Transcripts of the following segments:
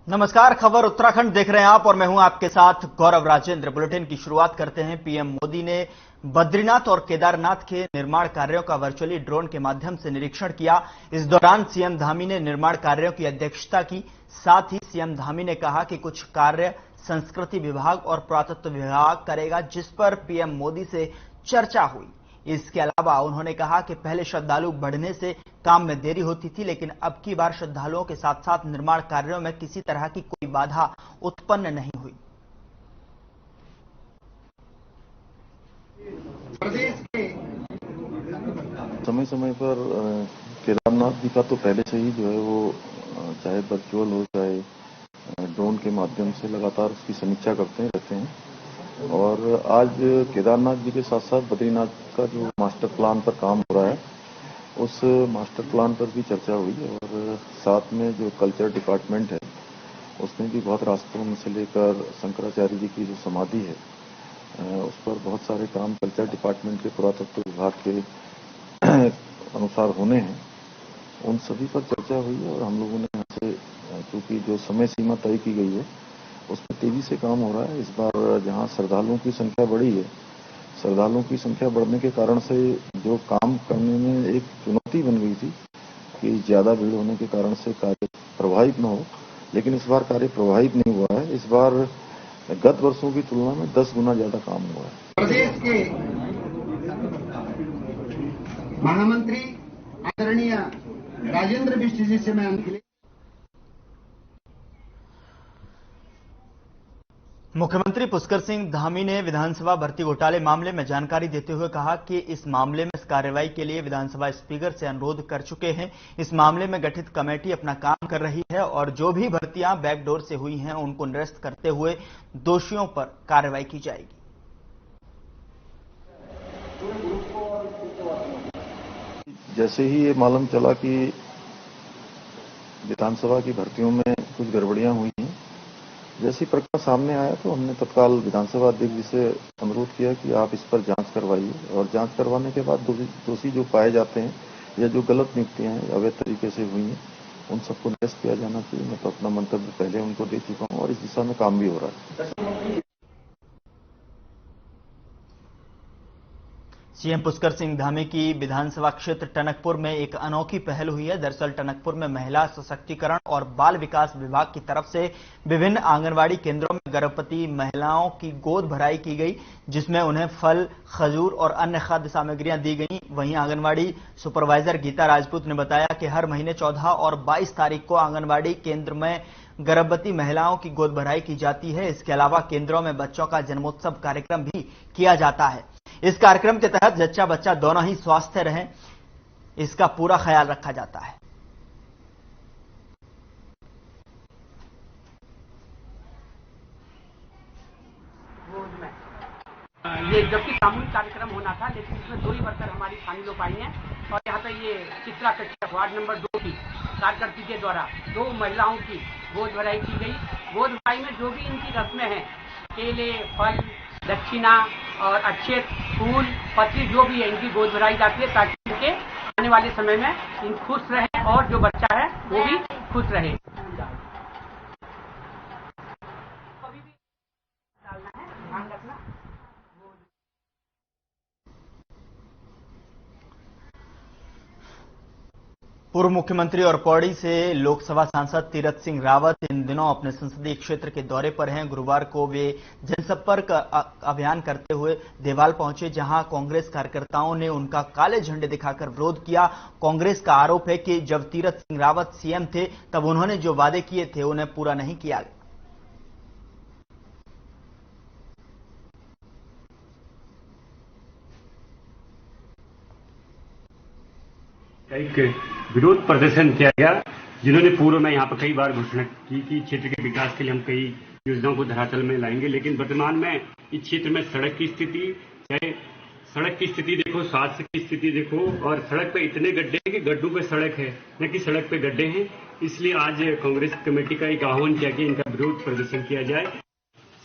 नमस्कार, खबर उत्तराखंड देख रहे हैं आप और मैं हूं आपके साथ गौरव राजेंद्र। बुलेटिन की शुरुआत करते हैं। पीएम मोदी ने बद्रीनाथ और केदारनाथ के निर्माण कार्यों का वर्चुअली ड्रोन के माध्यम से निरीक्षण किया। इस दौरान सीएम धामी ने निर्माण कार्यों की अध्यक्षता की। साथ ही सीएम धामी ने कहा कि कुछ कार्य संस्कृति विभाग और पुरातत्व विभाग करेगा, जिस पर पीएम मोदी से चर्चा हुई। इसके अलावा उन्होंने कहा कि पहले श्रद्धालु बढ़ने से काम में देरी होती थी, लेकिन अब की बार श्रद्धालुओं के साथ साथ निर्माण कार्यों में किसी तरह की कोई बाधा उत्पन्न नहीं हुई। समय समय पर केदारनाथ जी का तो पहले से ही जो है वो चाहे वर्चुअल हो चाहे ड्रोन के माध्यम से लगातार उसकी समीक्षा करते रहते हैं। और आज केदारनाथ जी के साथ साथ बद्रीनाथ का जो मास्टर प्लान पर काम हो रहा है, उस मास्टर प्लान पर भी चर्चा हुई। और साथ में जो कल्चर डिपार्टमेंट है उसने भी बहुत रास्तों में से लेकर शंकराचार्य जी की जो समाधि है उस पर बहुत सारे काम कल्चर डिपार्टमेंट के पुरातत्व विभाग के अनुसार होने हैं। उन सभी पर चर्चा हुई है और हम लोगों ने यहाँ से चूंकि जो समय सीमा तय की गई है उस पर तेजी से काम हो रहा है। इस बार जहाँ श्रद्धालुओं की संख्या बढ़ी है, श्रद्धालुओं की संख्या बढ़ने के कारण से जो काम करने में एक चुनौती बन गई थी कि ज्यादा भीड़ होने के कारण से कार्य प्रभावित न हो, लेकिन इस बार कार्य प्रभावित नहीं हुआ है। इस बार गत वर्षों की तुलना में 10 गुना ज्यादा काम हुआ है। प्रदेश के महामंत्री आदरणीय राजेंद्र बिष्ट जी से मैं मुख्यमंत्री पुष्कर सिंह धामी ने विधानसभा भर्ती घोटाले मामले में जानकारी देते हुए कहा कि इस मामले में कार्रवाई के लिए विधानसभा स्पीकर से अनुरोध कर चुके हैं। इस मामले में गठित कमेटी अपना काम कर रही है और जो भी भर्तियां बैकडोर से हुई हैं उनको निरस्त करते हुए दोषियों पर कार्रवाई की जाएगी। जैसे ही ये मालूम चला कि विधानसभा की भर्तियों में कुछ गड़बड़ियां हुई हैं, जैसी प्रकरण सामने आया तो हमने तत्काल विधानसभा अध्यक्ष जी से अनुरोध किया कि आप इस पर जांच करवाइए और जांच करवाने के बाद दोषी जो पाए जाते हैं या जो गलत नियुक्तियां हैं अवैध तरीके से हुई हैं उन सबको निरस्त किया जाना चाहिए। मैं तो अपना मंतव्य पहले उनको दे चुका हूं और इस दिशा में काम भी हो रहा है। सीएम पुष्कर सिंह धामी की विधानसभा क्षेत्र टनकपुर में एक अनोखी पहल हुई है। दरअसल टनकपुर में महिला सशक्तिकरण और बाल विकास विभाग की तरफ से विभिन्न आंगनवाड़ी केंद्रों में गर्भवती महिलाओं की गोद भराई की गई, जिसमें उन्हें फल, खजूर और अन्य खाद्य सामग्रियां दी गई। वहीं आंगनवाड़ी सुपरवाइजर गीता राजपूत ने बताया कि हर महीने 14 और 22 तारीख को आंगनवाड़ी केंद्र में गर्भवती महिलाओं की गोद भराई की जाती है। इसके अलावा केंद्रों में बच्चों का जन्मोत्सव कार्यक्रम भी किया जाता है। इस कार्यक्रम के तहत जच्चा बच्चा दोनों ही स्वस्थ रहें, इसका पूरा ख्याल रखा जाता है। ये जबकि सामूहिक कार्यक्रम होना था, लेकिन इसमें 2 ही वर्कर हमारी शामिल हो पाई हैं। और यहाँ पे ये चित्रा कट्टा वार्ड नंबर 2 की कार्यकर्ती के द्वारा 2 महिलाओं की गोद भराई की गई। गोद भराई में जो भी इनकी रस्में हैं, केले, फल, दक्षिणा और अच्छे फूल पत्ती जो भी है इनकी गोद भराई जाती है, ताकि इनके आने वाले समय में इन खुश रहें और जो बच्चा है वो भी खुश रहे। पूर्व मुख्यमंत्री और पौड़ी से लोकसभा सांसद तीरथ सिंह रावत इन दिनों अपने संसदीय क्षेत्र के दौरे पर हैं। गुरुवार को वे जनसंपर्क अभियान करते हुए देवाल पहुंचे, जहां कांग्रेस कार्यकर्ताओं ने उनका काले झंडे दिखाकर विरोध किया। कांग्रेस का आरोप है कि जब तीरथ सिंह रावत सीएम थे तब उन्होंने जो वादे किए थे उन्हें पूरा नहीं किया। एक विरोध प्रदर्शन किया गया, जिन्होंने पूर्व में यहाँ पर कई बार घोषणा की कि क्षेत्र के विकास के लिए हम कई योजनाओं को धरातल में लाएंगे, लेकिन वर्तमान में इस क्षेत्र में सड़क की स्थिति, चाहे सड़क की स्थिति देखो, स्वास्थ्य की स्थिति देखो, और सड़क पे इतने गड्ढे हैं कि गड्ढों पे सड़क है, न कि सड़क पे गड्ढे हैं। इसलिए आज कांग्रेस कमेटी का एक आह्वान किया कि इनका विरोध प्रदर्शन किया जाए।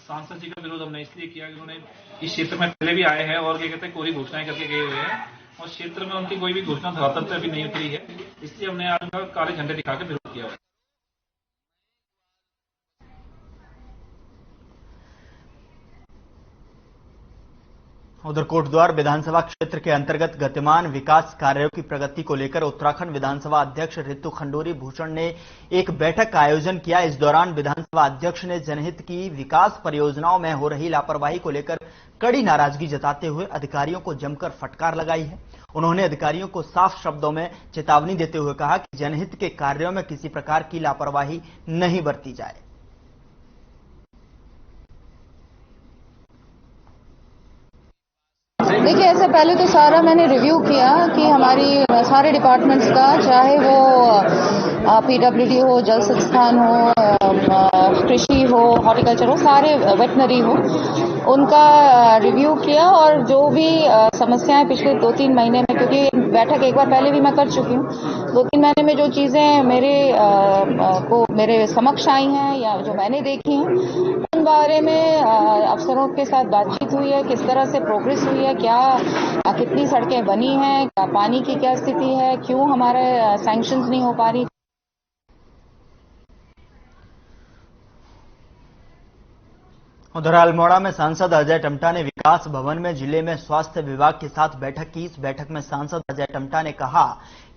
सांसद जी का विरोध हमने इसलिए किया कि उन्होंने इस क्षेत्र में पहले भी आए हैं और क्या कहते हैं कोई घोषणाएं करके गए हुए हैं और क्षेत्र में उनकी कोई भी घोषणा धरातल पर अभी नहीं उतरी है, इसलिए हमने आज उनका काले झंडे दिखाकर विरोध किया। उधर कोटद्वार विधानसभा क्षेत्र के अंतर्गत गतिमान विकास कार्यों की प्रगति को लेकर उत्तराखंड विधानसभा अध्यक्ष रितु खंडूरी भूषण ने एक बैठक का आयोजन किया। इस दौरान विधानसभा अध्यक्ष ने जनहित की विकास परियोजनाओं में हो रही लापरवाही को लेकर कड़ी नाराजगी जताते हुए अधिकारियों को जमकर फटकार लगाई है। उन्होंने अधिकारियों को साफ शब्दों में चेतावनी देते हुए कहा कि जनहित के कार्यों में किसी प्रकार की लापरवाही नहीं बरती जाए। देखिए, ऐसे पहले तो सारा मैंने रिव्यू किया कि हमारी सारे डिपार्टमेंट्स का, चाहे वो पीडब्ल्यूडी हो, जल संस्थान हो, कृषि हो, हॉर्टिकल्चर हो, सारे वेटनरी हो, उनका रिव्यू किया और जो भी समस्याएं पिछले 2-3 महीने में, क्योंकि बैठक एक बार पहले भी मैं कर चुकी हूँ, 2-3 महीने में जो चीजें मेरे समक्ष आई हैं या जो मैंने देखी हैं, उन बारे में अफसरों के साथ बातचीत हुई है, किस तरह से प्रोग्रेस हुई है, कितनी सड़कें बनी हैं, पानी की क्या स्थिति है, क्यों हमारे सैंक्शंस नहीं हो पा रही। उधर अल्मोड़ा में सांसद अजय टम्टा ने विकास भवन में जिले में स्वास्थ्य विभाग के साथ बैठक की। इस बैठक में सांसद अजय टम्टा ने कहा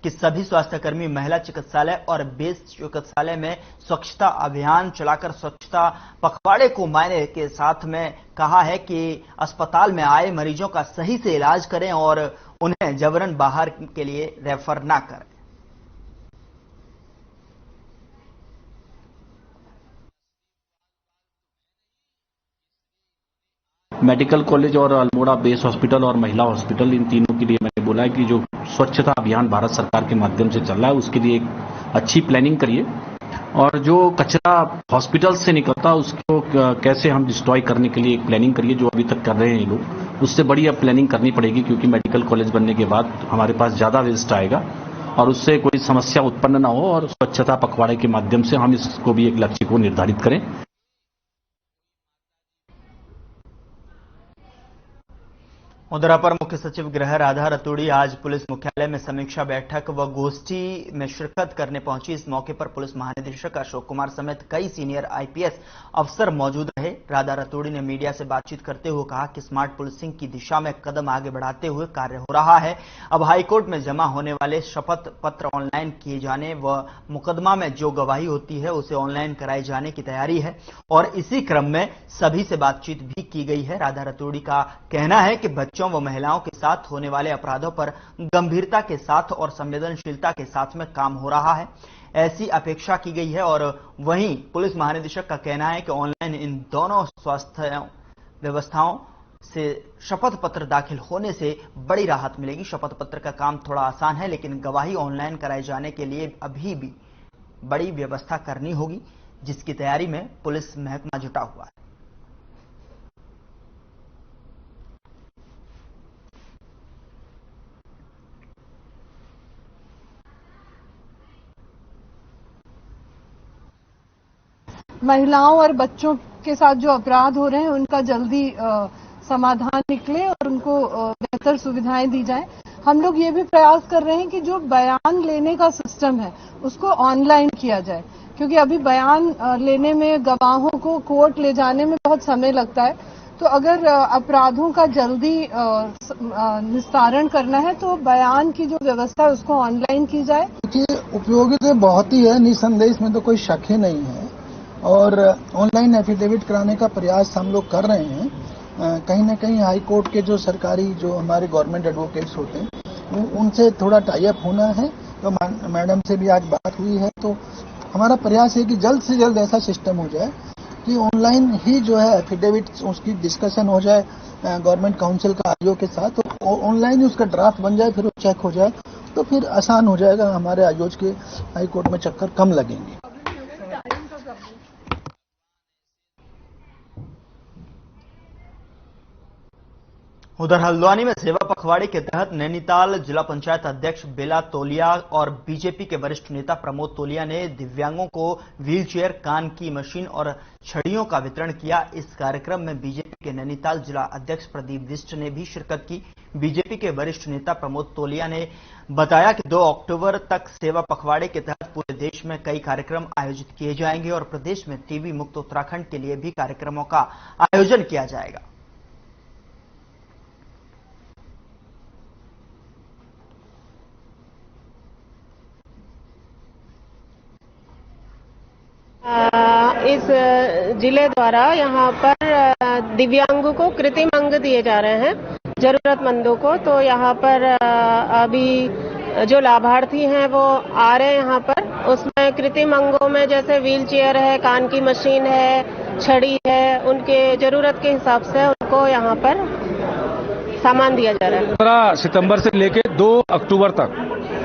कि सभी स्वास्थ्यकर्मी महिला चिकित्सालय और बेस चिकित्सालय में स्वच्छता अभियान चलाकर स्वच्छता पखवाड़े को मायने के साथ में कहा है कि अस्पताल में आए मरीजों का सही से इलाज करें और उन्हें जबरन बाहर के लिए रेफर ना करें। मेडिकल कॉलेज और अल्मोड़ा बेस हॉस्पिटल और महिला हॉस्पिटल, इन तीनों के लिए मैंने बोला है कि जो स्वच्छता अभियान भारत सरकार के माध्यम से चल रहा है, उसके लिए एक अच्छी प्लानिंग करिए और जो कचरा हॉस्पिटल से निकलता है उसको कैसे हम डिस्ट्रॉय करने के लिए एक प्लानिंग करिए, जो अभी तक कर रहे हैं ये लोग। उससे बड़ी अब प्लानिंग करनी पड़ेगी, क्योंकि मेडिकल कॉलेज बनने के बाद हमारे पास ज्यादा वेस्ट आएगा और उससे कोई समस्या उत्पन्न ना हो, और स्वच्छता पखवाड़े के माध्यम से हम इसको भी एक लक्ष्य को निर्धारित करें। उधर अपर मुख्य सचिव गृह राधा रतूड़ी आज पुलिस मुख्यालय में समीक्षा बैठक व गोष्ठी में शिरकत करने पहुंची। इस मौके पर पुलिस महानिदेशक अशोक कुमार समेत कई सीनियर आईपीएस अफसर मौजूद रहे। राधा रतूड़ी ने मीडिया से बातचीत करते हुए कहा कि स्मार्ट पुलिसिंग की दिशा में कदम आगे बढ़ाते हुए कार्य हो रहा है। अब हाईकोर्ट में जमा होने वाले शपथ पत्र ऑनलाइन किए जाने व मुकदमा में जो गवाही होती है उसे ऑनलाइन कराए जाने की तैयारी है और इसी क्रम में सभी से बातचीत भी की गई है। राधा रतूड़ी का कहना है कि बच्चों व महिलाओं के साथ होने वाले अपराधों पर गंभीरता के साथ और संवेदनशीलता के साथ में काम हो रहा है, ऐसी अपेक्षा की गई है। और वहीं पुलिस महानिदेशक का कहना है कि ऑनलाइन इन दोनों स्वास्थ्य व्यवस्थाओं से शपथ पत्र दाखिल होने से बड़ी राहत मिलेगी। शपथ पत्र का काम थोड़ा आसान है, लेकिन गवाही ऑनलाइन कराए जाने के लिए अभी भी बड़ी व्यवस्था करनी होगी, जिसकी तैयारी में पुलिस महकमा जुटा हुआ है। महिलाओं और बच्चों के साथ जो अपराध हो रहे हैं उनका जल्दी समाधान निकले और उनको बेहतर सुविधाएं दी जाएं। हम लोग ये भी प्रयास कर रहे हैं कि जो बयान लेने का सिस्टम है उसको ऑनलाइन किया जाए, क्योंकि अभी बयान लेने में गवाहों को कोर्ट ले जाने में बहुत समय लगता है। तो अगर अपराधों का जल्दी निस्तारण करना है तो बयान की जो व्यवस्था है उसको ऑनलाइन की जाए। देखिए, उपयोगिता बहुत ही है, निसंदेह इसमें तो कोई शक ही नहीं है और ऑनलाइन एफिडेविट कराने का प्रयास हम लोग कर रहे हैं। कहीं ना कहीं हाई कोर्ट के जो सरकारी जो हमारे गवर्नमेंट एडवोकेट्स होते हैं उनसे थोड़ा टाई अप होना है। तो मैडम से भी आज बात हुई है, तो हमारा प्रयास है कि जल्द से जल्द ऐसा सिस्टम हो जाए कि ऑनलाइन ही जो है एफिडेविट उसकी डिस्कशन हो जाए गवर्नमेंट काउंसिल का आयोग के साथ, तो ऑनलाइन ही उसका ड्राफ्ट बन जाए, फिर वो चेक हो जाए, तो फिर आसान हो जाएगा। हमारे आयोग के हाई कोर्ट में चक्कर कम लगेंगे। उधर हल्द्वानी में सेवा पखवाड़े के तहत नैनीताल जिला पंचायत अध्यक्ष बेला तोलिया और बीजेपी के वरिष्ठ नेता प्रमोद तोलिया ने दिव्यांगों को व्हीलचेयर, कान की मशीन और छड़ियों का वितरण किया। इस कार्यक्रम में बीजेपी के नैनीताल जिला अध्यक्ष प्रदीप बिष्ट ने भी शिरकत की। बीजेपी के वरिष्ठ नेता प्रमोद तोलिया ने बताया कि 2 अक्टूबर तक सेवा पखवाड़े के तहत पूरे देश में कई कार्यक्रम आयोजित किए जाएंगे और प्रदेश में टीबी मुक्त उत्तराखंड के लिए भी कार्यक्रमों का आयोजन किया जाएगा। इस जिले द्वारा यहाँ पर दिव्यांगों को कृत्रिम अंग दिए जा रहे हैं जरूरतमंदों को। तो यहाँ पर अभी जो लाभार्थी हैं वो आ रहे हैं यहाँ पर। उसमें कृत्रिम अंगों में जैसे व्हील चेयर है, कान की मशीन है, छड़ी है, उनके जरूरत के हिसाब से उनको यहाँ पर सामान दिया जा रहा है। 15 सितंबर से लेकर 2 अक्टूबर तक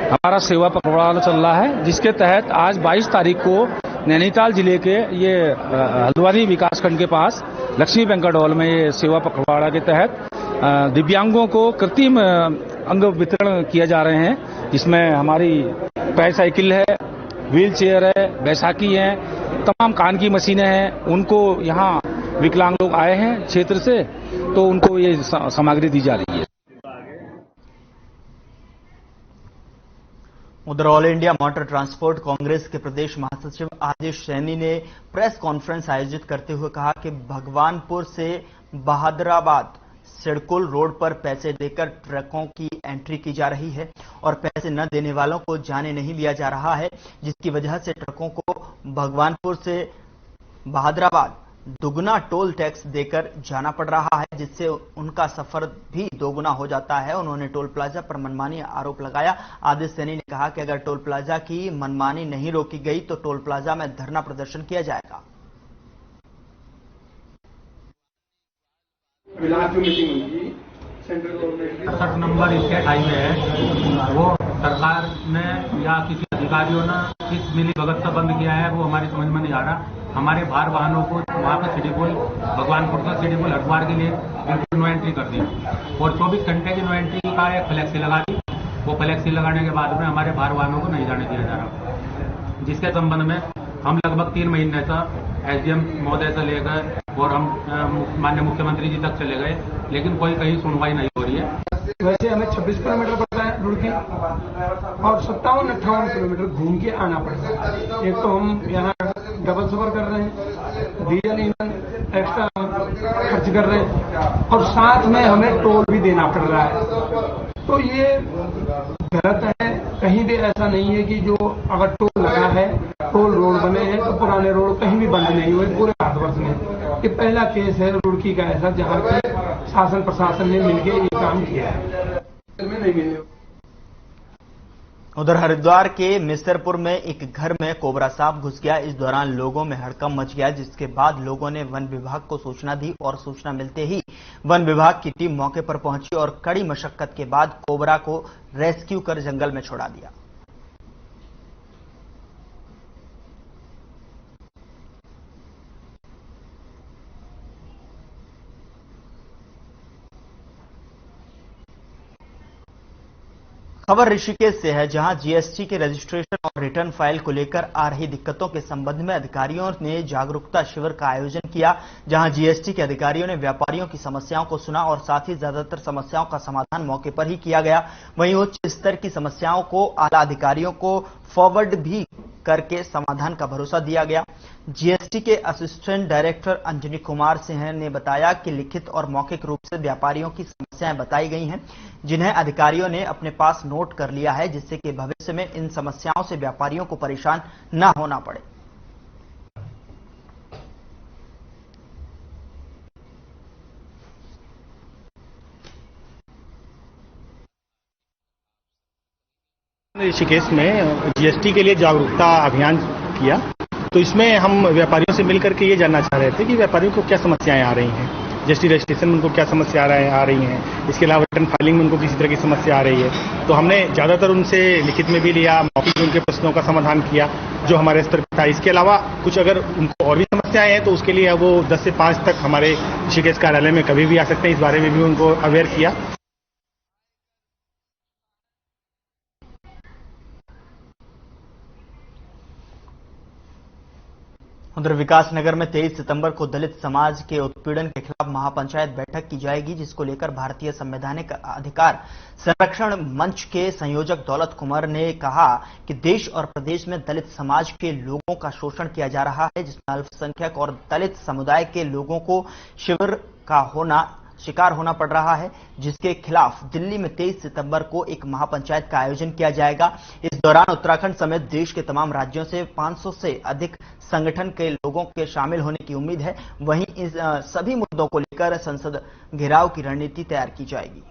हमारा सेवा पखवाड़ा चल रहा है, जिसके तहत आज 22 तारीख को नैनीताल जिले के ये हल्द्वानी विकासखंड के पास लक्ष्मी बैंक्वेट हॉल में ये सेवा पखवाड़ा के तहत दिव्यांगों को कृत्रिम अंग वितरण किए जा रहे हैं, जिसमें हमारी पैर साइकिल है, व्हील चेयर है, बैसाखी है, तमाम कान की मशीनें हैं। उनको यहाँ विकलांग लोग आए हैं क्षेत्र से, तो उनको ये सामग्री दी जा रही है। उधर all India motor transport Congress के प्रदेश महासचिव आदिश सैनी ने प्रेस कॉन्फ्रेंस आयोजित करते हुए कहा कि भगवानपुर से बहादुराबाद सिडकुल रोड पर पैसे देकर ट्रकों की एंट्री की जा रही है और पैसे न देने वालों को जाने नहीं दिया जा रहा है, जिसकी वजह से ट्रकों को भगवानपुर से बहादुराबाद दुगना टोल टैक्स देकर जाना पड़ रहा है, जिससे उनका सफर भी दोगुना हो जाता है। उन्होंने टोल प्लाजा पर मनमानी आरोप लगाया। आदिश सैनी ने कहा कि अगर टोल प्लाजा की मनमानी नहीं रोकी गई तो टोल प्लाजा में धरना प्रदर्शन किया जाएगा। Central government 60 number state highway है, वो सरकार ने या किसी अधिकारियों ने किस मिली भगत से बंद किया है वो हमारी समझ में नहीं आ रहा। हमारे भार वाहनों को वहाँ पर सिडकुल भगवानपुर से सिडकुल हरिद्वार के लिए बिल्कुल नो एंट्री कर दी और 24 घंटे की नो एंट्री का एक फ्लैक्सी लगा दी। वो फ्लैक्सी लगाने के बाद में हमारे भार वाहनों को नहीं जाने दिया जा रहा, जिसके संबंध में हम लगभग 3 महीने से एसडीएम महोदय से लेकर और हम माननीय मुख्यमंत्री जी तक चले गए, लेकिन कोई कहीं सुनवाई नहीं हो रही है। वैसे हमें 26 किलोमीटर पड़ता है रुड़की और 57-58 किलोमीटर घूम के आना पड़ता है। एक तो हम यहाँ डबल सफर कर रहे हैं, डीजल ईंधन एक्स्ट्रा खर्च कर रहे हैं और साथ में हमें टोल भी देना पड़ रहा है। तो ये गलत है। कहीं भी ऐसा नहीं है कि जो अगर टोल लगा है, टोल रोड बने हैं तो पुराने रोड कहीं भी बंद नहीं हुए पूरे भारतवर्ष में। ये पहला केस है रुड़की का ऐसा जहाँ की शासन प्रशासन ने मिलकर ये काम किया है। उधर हरिद्वार के मिसरपुर में एक घर में कोबरा सांप घुस गया। इस दौरान लोगों में हड़कंप मच गया, जिसके बाद लोगों ने वन विभाग को सूचना दी और सूचना मिलते ही वन विभाग की टीम मौके पर पहुंची और कड़ी मशक्कत के बाद कोबरा को रेस्क्यू कर जंगल में छोड़ा दिया। खबर ऋषिकेश से है, जहां जीएसटी के रजिस्ट्रेशन और रिटर्न फाइल को लेकर आ रही दिक्कतों के संबंध में अधिकारियों ने जागरूकता शिविर का आयोजन किया, जहां जीएसटी के अधिकारियों ने व्यापारियों की समस्याओं को सुना और साथ ही ज्यादातर समस्याओं का समाधान मौके पर ही किया गया। वहीं उच्च स्तर की समस्याओं को आला अधिकारियों को फॉरवर्ड भी करके समाधान का भरोसा दिया गया। जीएसटी के असिस्टेंट डायरेक्टर अंजनी कुमार सिंह ने बताया कि लिखित और मौखिक रूप से व्यापारियों की समस्याएं बताई गई हैं, जिन्हें अधिकारियों ने अपने पास नोट कर लिया है, जिससे कि भविष्य में इन समस्याओं से व्यापारियों को परेशान न होना पड़े। ऋषिकेश में जीएसटी के लिए जागरूकता अभियान किया, तो इसमें हम व्यापारियों से मिलकर के ये जानना चाह रहे थे कि व्यापारियों को क्या समस्याएं आ रही हैं, जीएसटी रजिस्ट्रेशन में उनको क्या समस्या आ रही हैं, इसके अलावा रिटर्न फाइलिंग में उनको किसी तरह की समस्या आ रही है। तो हमने ज़्यादातर उनसे लिखित में भी लिया, मौखिक उनके प्रश्नों का समाधान किया जो हमारे स्तर पर था। इसके अलावा कुछ अगर उनको और भी समस्याएं हैं तो उसके लिए वो 10 से 5 तक हमारे ऋषिकेश कार्यालय में कभी भी आ सकते हैं। इस बारे में भी उनको अवेयर किया। उधर विकासनगर में 23 सितंबर को दलित समाज के उत्पीड़न के खिलाफ महापंचायत बैठक की जाएगी, जिसको लेकर भारतीय संवैधानिक अधिकार संरक्षण मंच के संयोजक दौलत कुमार ने कहा कि देश और प्रदेश में दलित समाज के लोगों का शोषण किया जा रहा है, जिसमें अल्पसंख्यक और दलित समुदाय के लोगों को शिविर का होना शिकार होना पड़ रहा है, जिसके खिलाफ दिल्ली में 23 सितंबर को एक महापंचायत का आयोजन किया जाएगा। इस दौरान उत्तराखंड समेत देश के तमाम राज्यों से 500 से अधिक संगठन के लोगों के शामिल होने की उम्मीद है। वहीं इस सभी मुद्दों को लेकर संसद घेराव की रणनीति तैयार की जाएगी।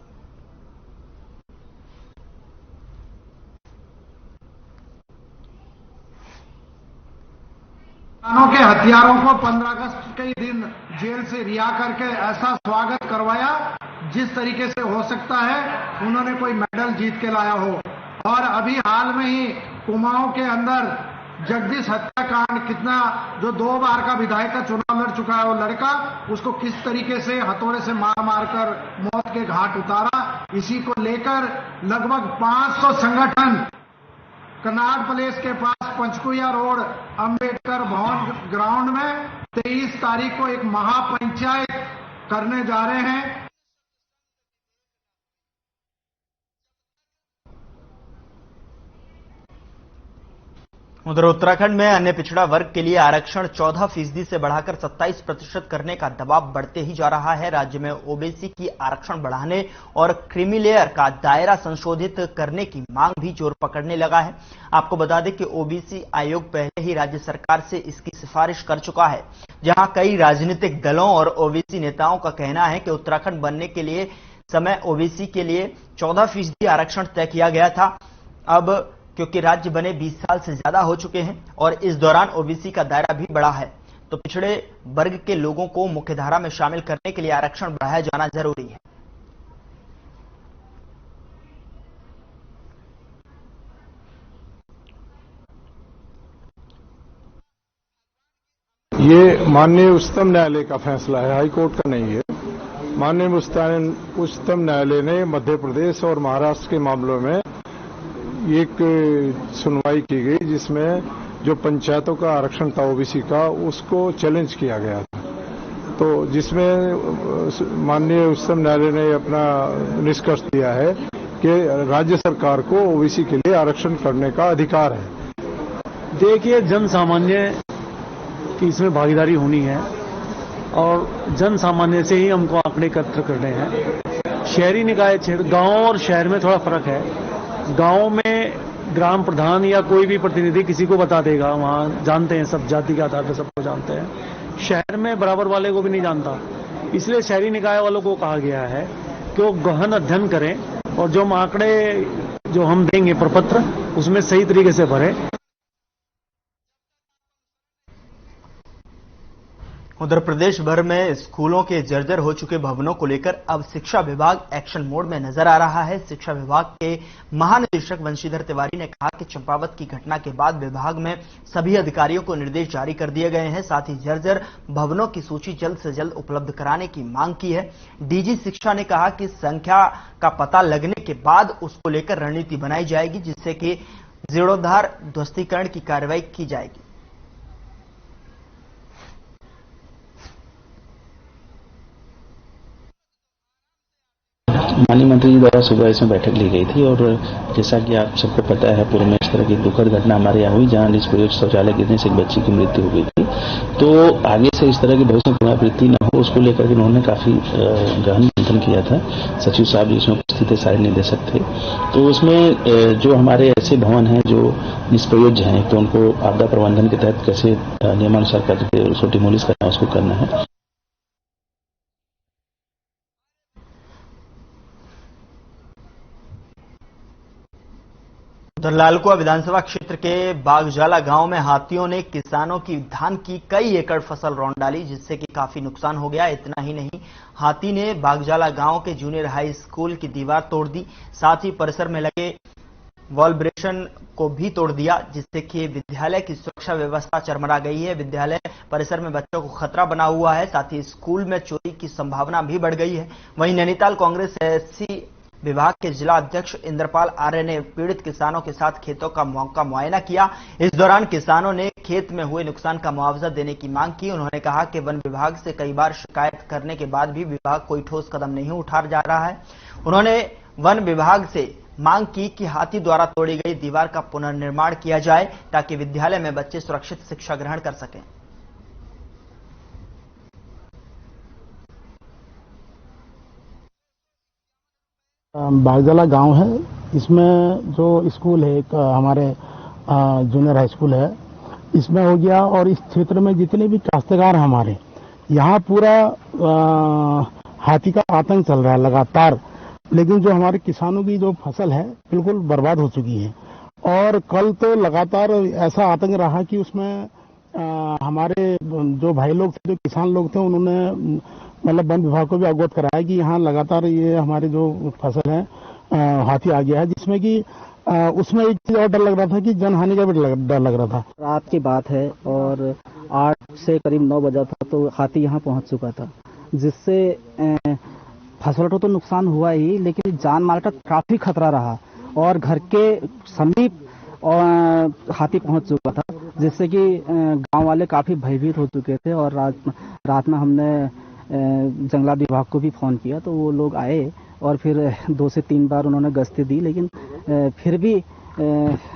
किसानों के हथियारों को 15 अगस्त के दिन जेल से रिहा करके ऐसा स्वागत करवाया जिस तरीके से हो सकता है उन्होंने कोई मेडल जीत के लाया हो। और अभी हाल में ही कुमाऊं के अंदर जगदीश हत्याकांड, कितना जो 2 बार का विधायक का चुनाव लड़ चुका है वो लड़का, उसको किस तरीके से हथौड़े से मार कर मौत के घाट उतारा, इसी को लेकर लगभग 500 संगठन कनाड प्लेस के पास पंचकुया रोड अंबेडकर भवन ग्राउंड में 23 तारीख को एक महापंचायत करने जा रहे हैं। उधर उत्तराखंड में अन्य पिछड़ा वर्ग के लिए आरक्षण 14% से बढ़ाकर 27% करने का दबाव बढ़ते ही जा रहा है। राज्य में ओबीसी की आरक्षण बढ़ाने और क्रीमी लेयर का दायरा संशोधित करने की मांग भी जोर पकड़ने लगा है। आपको बता दें कि ओबीसी आयोग पहले ही राज्य सरकार से इसकी सिफारिश कर चुका है, जहां कई राजनीतिक दलों और ओबीसी नेताओं का कहना है कि उत्तराखंड बनने के लिए समय ओबीसी के लिए 14% आरक्षण तय किया गया था। अब क्योंकि राज्य बने 20 साल से ज्यादा हो चुके हैं और इस दौरान ओबीसी का दायरा भी बढ़ा है, तो पिछड़े वर्ग के लोगों को मुख्यधारा में शामिल करने के लिए आरक्षण बढ़ाया जाना जरूरी है। ये माननीय उच्चतम न्यायालय का फैसला है, हाई कोर्ट का नहीं है। माननीय उच्चतम न्यायालय ने मध्य प्रदेश और महाराष्ट्र के मामलों में एक सुनवाई की गई जिसमें जो पंचायतों का आरक्षण था ओबीसी का, उसको चैलेंज किया गया था। तो जिसमें माननीय उच्चतम न्यायालय ने अपना निष्कर्ष दिया है कि राज्य सरकार को ओबीसी के लिए आरक्षण करने का अधिकार है। देखिए, जन सामान्य की इसमें भागीदारी होनी है और जन सामान्य से ही हमको आंकड़े एकत्र करने हैं। शहरी निकाय क्षेत्र, गांव और शहर में थोड़ा फर्क है। गांव में ग्राम प्रधान या कोई भी प्रतिनिधि किसी को बता देगा, वहां जानते हैं, सब जाति के आधार पर सबको जानते हैं। शहर में बराबर वाले को भी नहीं जानता, इसलिए शहरी निकाय वालों को कहा गया है कि वो गहन अध्ययन करें और जो आंकड़े जो हम देंगे प्रपत्र उसमें सही तरीके से भरें। उधर प्रदेश भर में स्कूलों के जर्जर हो चुके भवनों को लेकर अब शिक्षा विभाग एक्शन मोड में नजर आ रहा है। शिक्षा विभाग के महानिदेशक वंशीधर तिवारी ने कहा कि चंपावत की घटना के बाद विभाग में सभी अधिकारियों को निर्देश जारी कर दिए गए हैं। साथ ही जर्जर भवनों की सूची जल्द से जल्द उपलब्ध कराने की मांग की है। डीजी शिक्षा ने कहा कि संख्या का पता लगने के बाद उसको लेकर रणनीति बनाई जाएगी, जिससे कि जीर्णोद्धार ध्वस्तीकरण की कार्रवाई की जाएगी। माननीय मंत्री जी द्वारा सुबह इसमें बैठक ली गई थी और जैसा कि आप सबको पता है पूर्व में इस तरह की दुखद घटना हमारे यहाँ हुई जहां निष्प्रयोज्य शौचालय गिरने से एक बच्ची की मृत्यु हो गई थी। तो आगे से इस तरह की भविष्य में पुनरावृत्ति न हो उसको लेकर के उन्होंने काफी गहन चिंतन किया था। सचिव साहब जी उसमें उपस्थित थे, सारे निदेशक थे। तो उसमें जो हमारे ऐसे भवन हैं जो निष्प्रयोज्य हैं, तो उनको आपदा प्रबंधन के तहत कैसे नियमानुसार करके उसको डिमोलिश करना, उसको करना है। उधर लालकुआ विधानसभा क्षेत्र के बागजाला गांव में हाथियों ने किसानों की धान की कई एकड़ फसल रौंद डाली, जिससे कि काफी नुकसान हो गया। इतना ही नहीं, हाथी ने बागजाला गांव के जूनियर हाई स्कूल की दीवार तोड़ दी, साथ ही परिसर में लगे वॉलब्रेशन को भी तोड़ दिया, जिससे कि विद्यालय की सुरक्षा व्यवस्था चरमरा गई है। विद्यालय परिसर में बच्चों को खतरा बना हुआ है, साथ ही स्कूल में चोरी की संभावना भी बढ़ गई है। वहीं नैनीताल कांग्रेस एससी विभाग के जिला अध्यक्ष इंद्रपाल आर्य ने पीड़ित किसानों के साथ खेतों का मुआयना किया। इस दौरान किसानों ने खेत में हुए नुकसान का मुआवजा देने की मांग की। उन्होंने कहा कि वन विभाग से कई बार शिकायत करने के बाद भी विभाग कोई ठोस कदम नहीं उठा जा रहा है। उन्होंने वन विभाग से मांग की कि हाथी द्वारा तोड़ी गई दीवार का पुनर्निर्माण किया जाए, ताकि विद्यालय में बच्चे सुरक्षित शिक्षा ग्रहण कर सकें। बागजला गांव है। इसमें जो स्कूल है एक हमारे जूनियर हाई स्कूल है, इसमें हो गया। और इस क्षेत्र में जितने भी काश्तकार हैं हमारे, यहाँ पूरा हाथी का आतंक चल रहा है लगातार। लेकिन जो हमारे किसानों की जो फसल है बिल्कुल बर्बाद हो चुकी है। और कल तो लगातार ऐसा आतंक रहा कि उसमें हमारे जो भाई लोग थे, जो किसान लोग थे, उन्होंने मतलब वन विभाग को भी अवगत कराया कि यहाँ लगातार ये हमारे जो फसल है हाथी आ गया है, जिसमें कि उसमें एक चीज और डर लग रहा था कि जनहानि का भी डर लग रहा था। रात की बात है और 8 से करीब 9 बजा था तो हाथी यहाँ पहुँच चुका था, जिससे फसल को तो नुकसान हुआ ही, लेकिन जान माल का काफी खतरा रहा। और घर के समीप हाथी पहुंच चुका था, जिससे कि गांव वाले काफी भयभीत हो चुके थे। और रात में हमने जंगलात विभाग को भी फोन किया तो वो लोग आए और फिर 2 से 3 बार उन्होंने गश्ती दी, लेकिन फिर भी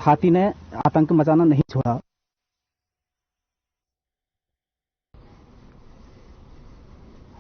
हाथी ने आतंक मचाना नहीं छोड़ा।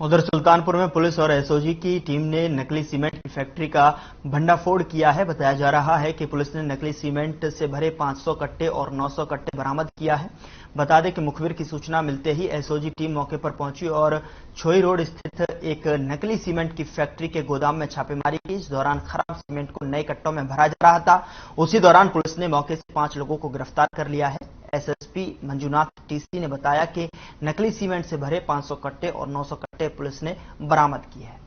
उधर सुल्तानपुर में पुलिस और एसओजी की टीम ने नकली सीमेंट की फैक्ट्री का भंडाफोड़ किया है। बताया जा रहा है कि पुलिस ने नकली सीमेंट से भरे 500 कट्टे और 900 कट्टे बरामद किया है। बता दें कि मुखबिर की सूचना मिलते ही एसओजी टीम मौके पर पहुंची और छोई रोड स्थित एक नकली सीमेंट की फैक्ट्री के गोदाम में छापेमारी की। इस दौरान खराब सीमेंट को नए कट्टों में भरा जा रहा था। उसी दौरान पुलिस ने मौके से 5 लोगों को गिरफ्तार कर लिया है। एसएसपी मंजुनाथ टीसी ने बताया कि नकली सीमेंट से भरे 500 कट्टे और 900 कट्टे पुलिस ने बरामद किए हैं।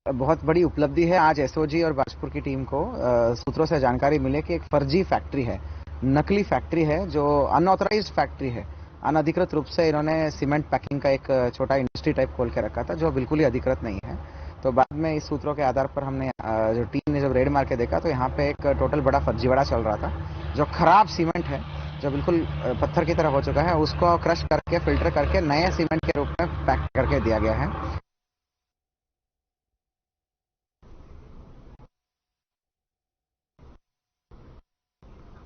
बहुत बड़ी उपलब्धि है आज एसओजी और बाजपुर की टीम को। सूत्रों से जानकारी मिले कि एक फर्जी फैक्ट्री है, नकली फैक्ट्री है, जो अनऑथराइज्ड फैक्ट्री है। अनधिकृत रूप से इन्होंने सीमेंट पैकिंग का एक छोटा इंडस्ट्री टाइप खोल के रखा था, जो बिल्कुल ही अधिकृत नहीं है। तो बाद में इस सूत्रों के आधार पर हमने जो टीम ने जब रेड मार के देखा तो यहाँ पे एक टोटल बड़ा फर्जीवाड़ा चल रहा था। जो खराब सीमेंट है, जो बिल्कुल पत्थर की तरह हो चुका है, उसको क्रश करके फिल्टर करके नए सीमेंट के रूप में पैक करके दिया गया है।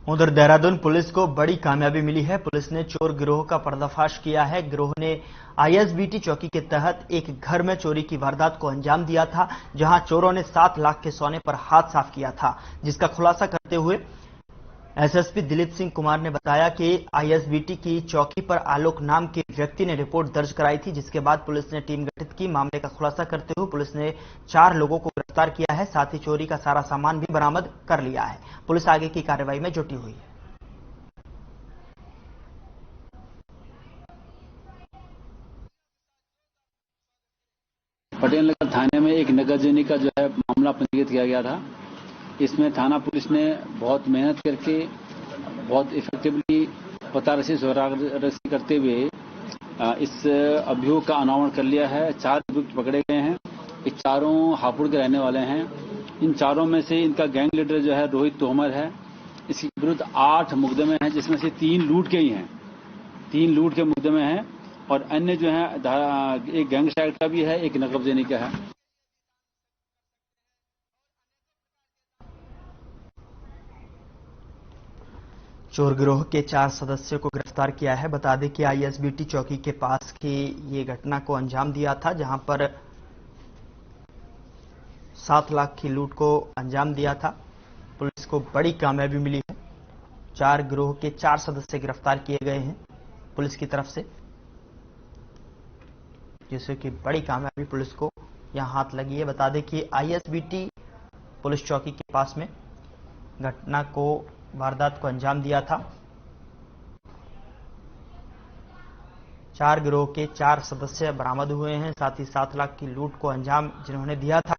उधर देहरादून पुलिस को बड़ी कामयाबी मिली है। पुलिस ने चोर गिरोह का पर्दाफाश किया है। गिरोह ने आईएसबीटी चौकी के तहत एक घर में चोरी की वारदात को अंजाम दिया था, जहां चोरों ने 7 लाख के सोने पर हाथ साफ किया था, जिसका खुलासा करते हुए एसएसपी दिलीप सिंह कुमार ने बताया कि आईएसबीटी की चौकी पर आलोक नाम के व्यक्ति ने रिपोर्ट दर्ज कराई थी, जिसके बाद पुलिस ने टीम गठित की। मामले का खुलासा करते हुए पुलिस ने 4 लोगों को गिरफ्तार किया है। साथ ही चोरी का सारा सामान भी बरामद कर लिया है। पुलिस आगे की कार्रवाई में जुटी हुई है। पटेल नगर थाने में एक नगरजनी का जो है मामला पंजीकृत किया गया था। इसमें थाना पुलिस ने बहुत मेहनत करके बहुत इफेक्टिवली पता रसी करते हुए इस अभियोग का अनावरण कर लिया है। 4 अभियुक्त पकड़े गए हैं। ये चारों हापुड़ के रहने वाले हैं। इन चारों में से इनका गैंग लीडर जो है रोहित तोमर है। इसके विरुद्ध 8 मुकदमे हैं, जिसमें से 3 लूट के ही हैं। 3 लूट के मुकदमे हैं और अन्य जो है एक गैंगस्टर का भी है, एक नकबजनी का है। चोर गिरोह के 4 सदस्यों को गिरफ्तार किया है। बता दें कि आईएसबीटी चौकी के पास की ये घटना को अंजाम दिया था, जहां पर 7 लाख की लूट को अंजाम दिया था। पुलिस को बड़ी कामयाबी मिली है। 4 गिरोह के 4 सदस्य गिरफ्तार किए गए हैं पुलिस की तरफ से, जिससे कि बड़ी कामयाबी पुलिस को यहां हाथ लगी है। बता दें कि आईएसबीटी पुलिस चौकी के पास में घटना को वारदात को अंजाम दिया था। 4 गिरोह के 4 सदस्य बरामद हुए हैं। साथ ही 7 लाख की लूट को अंजाम जिन्होंने दिया था।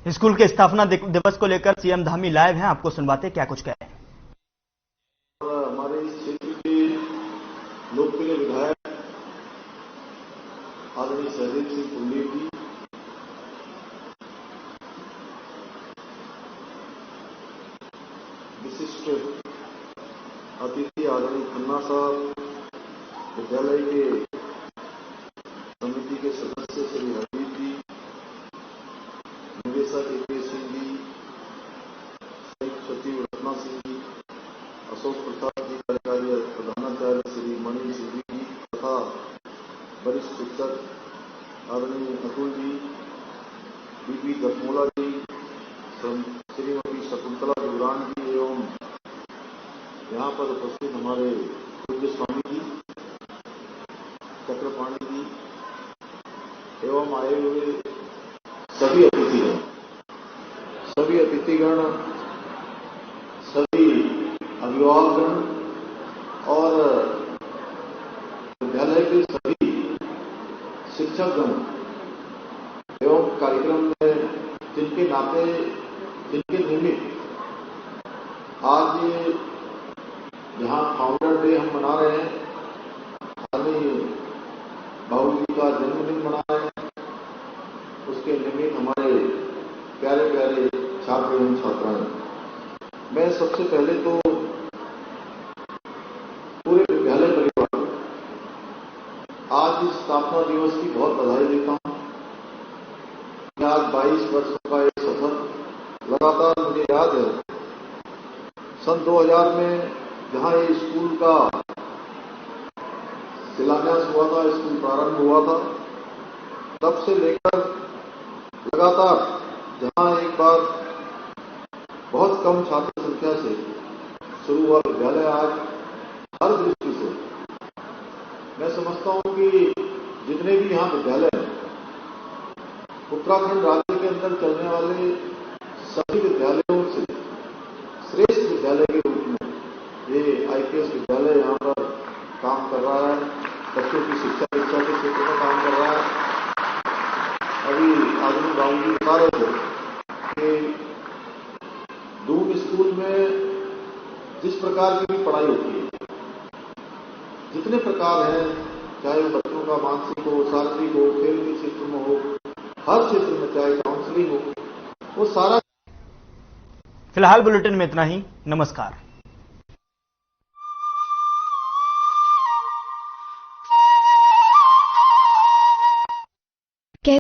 स्कूल के स्थापना दिवस को लेकर सीएम धामी लाइव हैं, आपको सुनवाते क्या कुछ कहे। हमारे इस क्षेत्र के लोकप्रिय विधायक आदरणीय सहदेव सिंह पुंडीर जी, विशिष्ट अतिथि आदरणीय खन्ना साहब, विद्यालय के समिति के सदस्य श्री हरदीप जी, निदेशक ए.के. सिंह जी, संयुक्त सचिव रत्ना सिंह जी, अशोक प्रसाद जी, कार्यकारी प्रधानाचार्य श्री मणि सिंह जी तथा वरिष्ठ शिक्षक आदरणीय अतुल जी, बीपी गतमोला जी, श्रीमती शकुंतला दुरान जी एवं यहाँ पर उपस्थित हमारे पूज्य स्वामी जी, चक्रपाणी जी एवं आए हुए सभी अतिथिगण, सभी अभिभावकगण और विद्यालय के सभी शिक्षकगण एवं कार्यक्रम में जिनके नाते, जिनके निमित्त आज यहाँ फाउंडर डे हम मना रहे हैं, आदरणीय बाबू जी का जन्मदिन मना रहे हैं, उसके निमित्त हमारे प्यारे प्यारे छात्र एवं छात्राएं, मैं सबसे पहले तो पूरे विद्यालय परिवार आज इस स्थापना दिवस की बहुत बधाई देता हूं। आज 22 वर्षों का एक सफर लगातार, मुझे याद है सन 2000 में जहां ये स्कूल का शिलान्यास हुआ था, स्कूल प्रारंभ हुआ था, तब से लेकर लगातार जहां एक बार बहुत कम छात्र संख्या से शुरू हुआ विद्यालय, आज हर दृष्टि से मैं समझता हूं कि जितने भी यहाँ विद्यालय हैं, उत्तराखंड राज्य के अंदर चलने वाले सभी विद्यालयों से श्रेष्ठ विद्यालय के रूप में ये आईपीएस विद्यालय यहाँ पर काम कर रहा है, बच्चों की शिक्षा दीक्षा के क्षेत्र में काम कर रहा है। अभी आदरणीय बाबू जी बता रहे थे कि दून स्कूल में जिस प्रकार की भी पढ़ाई होती है, जितने प्रकार हैं, चाहे वो बच्चों का मानसिक हो, शारीरिक हो, खेल के क्षेत्र में हो, हर क्षेत्र में, चाहे काउंसलिंग हो, वो सारा। फिलहाल बुलेटिन में इतना ही। नमस्कार।